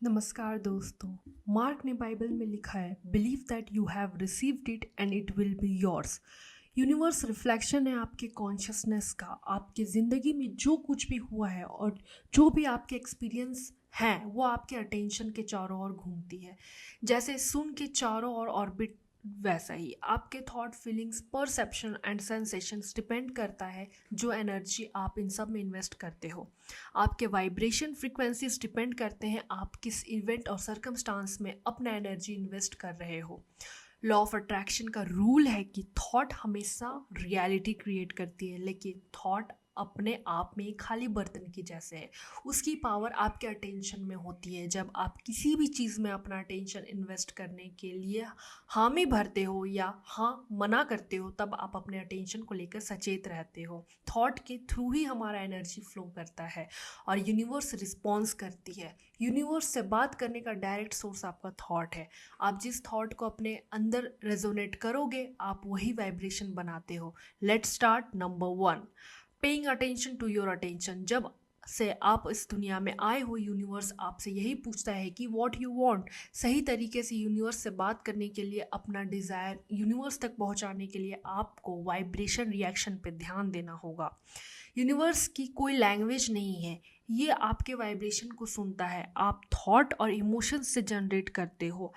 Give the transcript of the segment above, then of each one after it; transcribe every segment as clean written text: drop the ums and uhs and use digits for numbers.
नमस्कार दोस्तों। मार्क ने बाइबल में लिखा है, believe that you have received it and it will be yours. Universe reflection है आपके कॉन्शियसनेस का। आपकी ज़िंदगी में जो कुछ भी हुआ है और जो भी आपके एक्सपीरियंस हैं वो आपके अटेंशन के चारों ओर घूमती है। जैसे सुन के चारों ओर ऑर्बिट, वैसा ही आपके thought, feelings, perception and sensations depend करता है जो एनर्जी आप इन सब में इन्वेस्ट करते हो। आपके वाइब्रेशन फ्रीक्वेंसीज डिपेंड करते हैं आप किस इवेंट और सर्कमस्टांस में अपना एनर्जी इन्वेस्ट कर रहे हो। लॉ ऑफ अट्रैक्शन का रूल है कि थॉट हमेशा रियलिटी क्रिएट करती है, लेकिन थॉट अपने आप में एक खाली बर्तन की जैसे है। उसकी पावर आपके अटेंशन में होती है। जब आप किसी भी चीज़ में अपना अटेंशन इन्वेस्ट करने के लिए हामी भरते हो या हाँ मना करते हो, तब आप अपने अटेंशन को लेकर सचेत रहते हो। थॉट के थ्रू ही हमारा एनर्जी फ्लो करता है और यूनिवर्स रिस्पॉन्स करती है। यूनिवर्स से बात करने का डायरेक्ट सोर्स आपका थॉट है। आप जिस थॉट को अपने अंदर रेजोनेट करोगे, आप वही वाइब्रेशन बनाते हो। Let's start. Number 1, paying attention to your attention. जब से आप इस दुनिया में आए हो, यूनिवर्स आपसे यही पूछता है कि व्हाट यू वांट। सही तरीके से यूनिवर्स से बात करने के लिए, अपना डिज़ायर यूनिवर्स तक पहुंचाने के लिए आपको वाइब्रेशन रिएक्शन पे ध्यान देना होगा। यूनिवर्स की कोई लैंग्वेज नहीं है, ये आपके वाइब्रेशन को सुनता है। आप थॉट और इमोशंस से जनरेट करते हो।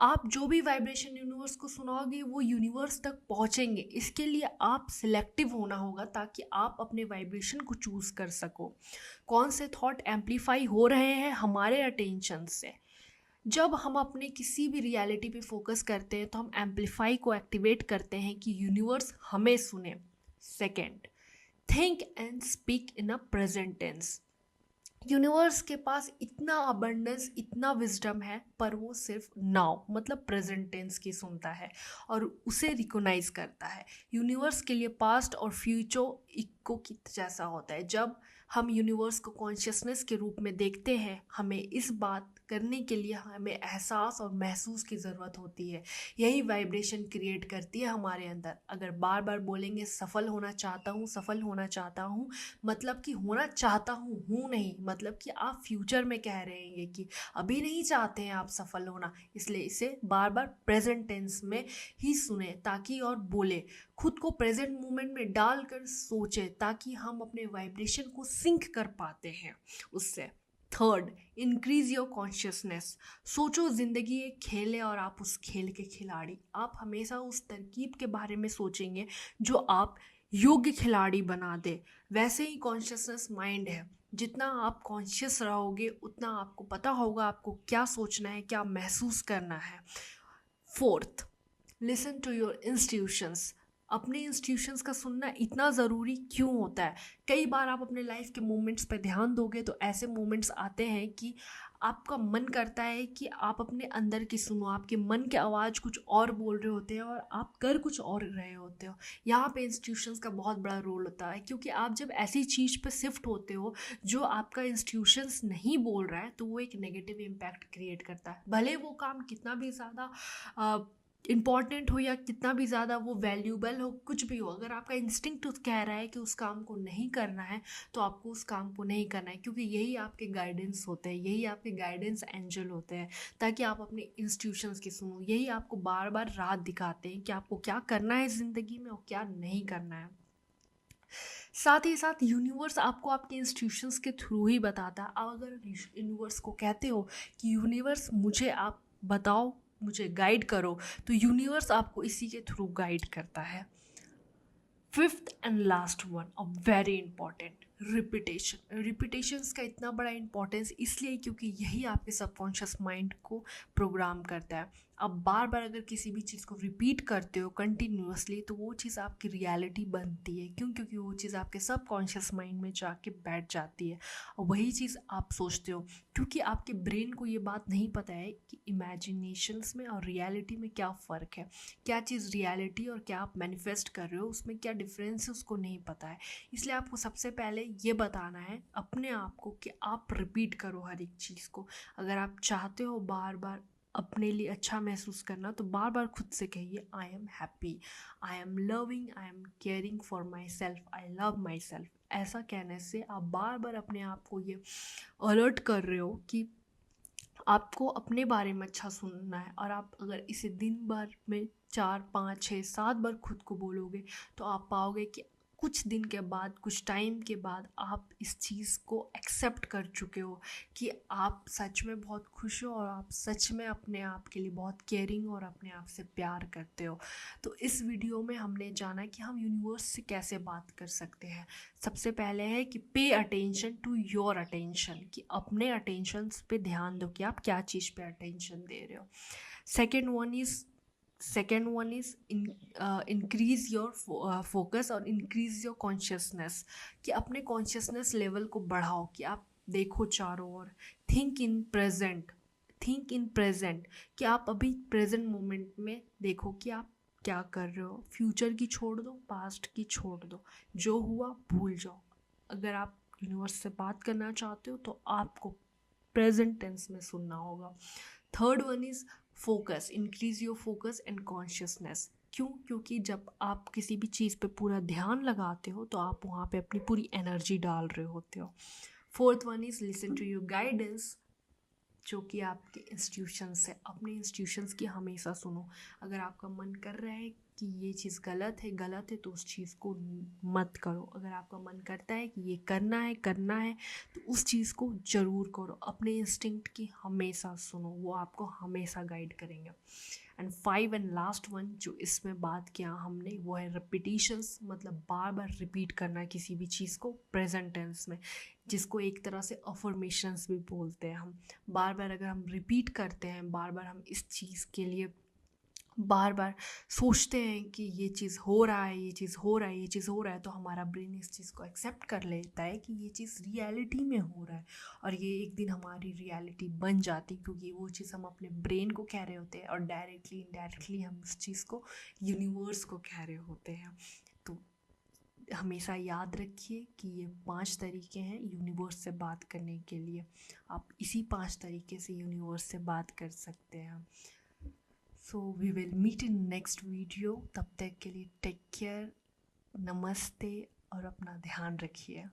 आप जो भी वाइब्रेशन यूनिवर्स को सुनाओगे वो यूनिवर्स तक पहुंचेंगे। इसके लिए आप सिलेक्टिव होना होगा ताकि आप अपने वाइब्रेशन को चूज़ कर सको। कौन से थॉट एम्पलीफाई हो रहे हैं हमारे अटेंशन से। जब हम अपने किसी भी रियलिटी पे फोकस करते हैं तो हम एम्पलीफाई को एक्टिवेट करते हैं कि यूनिवर्स हमें सुने। Second, think and speak in a present tense. Universe के पास इतना अबंडेंस, इतना विजडम है, पर वो सिर्फ नाउ मतलब प्रेजेंट टेंस की सुनता है और उसे रिकॉग्नाइज करता है। यूनिवर्स के लिए पास्ट और फ्यूचर इको की जैसा होता है। जब हम यूनिवर्स को कॉन्शियसनेस के रूप में देखते हैं, हमें इस बात करने के लिए हमें एहसास और महसूस की ज़रूरत होती है। यही वाइब्रेशन क्रिएट करती है हमारे अंदर। अगर बार बार बोलेंगे सफल होना चाहता हूँ, सफल होना चाहता हूँ, मतलब कि होना चाहता हूँ नहीं, मतलब कि आप फ्यूचर में कह रहे हैं कि अभी नहीं चाहते हैं आप सफल होना। इसलिए इसे बार बार प्रेजेंट टेंस में ही सुने ताकि और बोले। खुद को प्रेजेंट मोमेंट में डालकर सोचे ताकि हम अपने वाइब्रेशन को सिंक कर पाते हैं उससे। Third, increase your consciousness. सोचो जिंदगी एक खेल है और आप उस खेल के खिलाड़ी। आप हमेशा उस तरकीब के बारे में सोचेंगे जो आप योग्य खिलाड़ी बना दे। वैसे ही कॉन्शियसनेस माइंड है। जितना आप कॉन्शियस रहोगे उतना आपको पता होगा आपको क्या सोचना है, क्या महसूस करना है। Fourth, listen to your institutions. अपने इंस्टीट्यूशंस का सुनना इतना ज़रूरी क्यों होता है। कई बार आप अपने लाइफ के मोमेंट्स पर ध्यान दोगे तो ऐसे मोमेंट्स आते हैं कि आपका मन करता है कि आप अपने अंदर की सुनो। आपके मन के आवाज़ कुछ और बोल रहे होते हैं और आप कर कुछ और रहे होते हो। यहाँ पे इंस्टीट्यूशंस का बहुत बड़ा रोल होता है, क्योंकि आप जब ऐसी चीज़ पे शिफ्ट होते हो जो आपका इंस्टीट्यूशंस नहीं बोल रहा है, तो वो एक नेगेटिव इम्पैक्ट क्रिएट करता है। भले वो काम कितना भी ज़्यादा इम्पॉर्टेंट हो या कितना भी ज़्यादा वो वैल्यूबल हो, कुछ भी हो, अगर आपका इंस्टिंक्ट कह रहा है कि उस काम को नहीं करना है तो आपको उस काम को नहीं करना है, क्योंकि यही आपके गाइडेंस होते हैं, यही आपके गाइडेंस एंजल होते हैं ताकि आप अपने इंस्टीट्यूशंस की सुनो। यही आपको बार बार राह दिखाते हैं कि आपको क्या करना है ज़िंदगी में और क्या नहीं करना है। साथ ही साथ यूनिवर्स आपको आपके इंस्टीट्यूशंस के थ्रू ही बताता है। आप अगर यूनिवर्स को कहते हो कि यूनिवर्स मुझे आप बताओ, मुझे गाइड करो, तो यूनिवर्स आपको इसी के थ्रू गाइड करता है। Fifth and last one, a very important, repetition. Repetitions का इतना बड़ा इंपॉर्टेंस इसलिए क्योंकि यही आपके सबकॉन्शियस माइंड को प्रोग्राम करता है। आप बार बार अगर किसी भी चीज़ को रिपीट करते हो कंटिन्यूसली, तो वो चीज़ आपकी रियलिटी बनती है। क्यों? क्योंकि वो चीज़ आपके सबकॉन्शियस माइंड में जाके बैठ जाती है और वही चीज़ आप सोचते हो। क्योंकि आपके ब्रेन को ये बात नहीं पता है कि इमेजिनेशंस में और रियलिटी में क्या फ़र्क है, क्या चीज़ रियलिटी और क्या आप मैनिफेस्ट कर रहे हो उसमें क्या डिफरेंस है, उसको नहीं पता है। इसलिए आपको सबसे पहले ये बताना है अपने आप को कि आप रिपीट करो हर एक चीज़ को। अगर आप चाहते हो बार बार अपने लिए अच्छा महसूस करना, तो बार बार खुद से कहिए I am happy, I am loving, I am caring for my self, I love my self. ऐसा कहने से आप बार बार अपने आप को ये अलर्ट कर रहे हो कि आपको अपने बारे में अच्छा सुनना है और आप अगर इसे दिन भर में 4 5 6 7 बार खुद को बोलोगे तो आप पाओगे कि कुछ दिन के बाद, कुछ टाइम के बाद आप इस चीज़ को एक्सेप्ट कर चुके हो कि आप सच में बहुत खुश हो और आप सच में अपने आप के लिए बहुत केयरिंग और अपने आप से प्यार करते हो। तो इस वीडियो में हमने जाना कि हम यूनिवर्स से कैसे बात कर सकते हैं। सबसे पहले है कि pay attention to your attention, कि अपने अटेंशन पे ध्यान दो कि आप क्या चीज़ पे अटेंशन दे रहे हो। Second one is increase your focus और इंक्रीज योर कॉन्शियसनेस, कि अपने कॉन्शियसनेस लेवल को बढ़ाओ, कि आप देखो चारों ओर। थिंक इन प्रेजेंट, कि आप अभी प्रेजेंट मोमेंट में देखो कि आप क्या कर रहे हो। फ्यूचर की छोड़ दो, पास्ट की छोड़ दो, जो हुआ भूल जाओ। अगर आप यूनिवर्स से बात करना चाहते हो तो आपको प्रेजेंट टेंस में सुनना होगा। Third one is focus, increase your focus and consciousness. क्यों? क्योंकि जब आप किसी भी चीज़ पे पूरा ध्यान लगाते हो तो आप वहाँ पे अपनी पूरी एनर्जी डाल रहे होते हो। Fourth one is listen to your guidance, जो कि आपके इंस्टीट्यूशंस है। अपने इंस्टीट्यूशंस की हमेशा सुनो। अगर आपका मन कर रहा है कि ये चीज़ गलत है तो उस चीज़ को मत करो। अगर आपका मन करता है कि ये करना है तो उस चीज़ को ज़रूर करो। अपने इंस्टिंक्ट की हमेशा सुनो, वो आपको हमेशा गाइड करेंगे। एंड 5 एंड लास्ट वन जो इसमें बात किया हमने वो है रिपीटिशंस, मतलब बार बार रिपीट करना किसी भी चीज़ को प्रेजेंट टेंस में, जिसको एक तरह से अफर्मेशंस भी बोलते हैं हम। बार बार अगर हम रिपीट करते हैं, बार बार हम इस चीज़ के लिए बार बार सोचते हैं कि ये चीज़ हो रहा है, ये चीज़ हो रहा है, ये चीज़ हो रहा है, तो हमारा ब्रेन इस चीज़ को एक्सेप्ट कर लेता है कि ये चीज़ रियलिटी में हो रहा है और ये एक दिन हमारी रियलिटी बन जाती, क्योंकि वो चीज़ हम अपने ब्रेन को कह रहे होते हैं और डायरेक्टली इनडायरेक्टली हम उस चीज़ को यूनिवर्स को कह रहे होते हैं। तो हमेशा याद रखिए कि ये 5 तरीके हैं यूनिवर्स से बात करने के लिए। आप इसी 5 तरीके से यूनिवर्स से बात कर सकते हैं। So we will meet in next video. तब तक के लिए टेक केयर, नमस्ते और अपना ध्यान रखिए।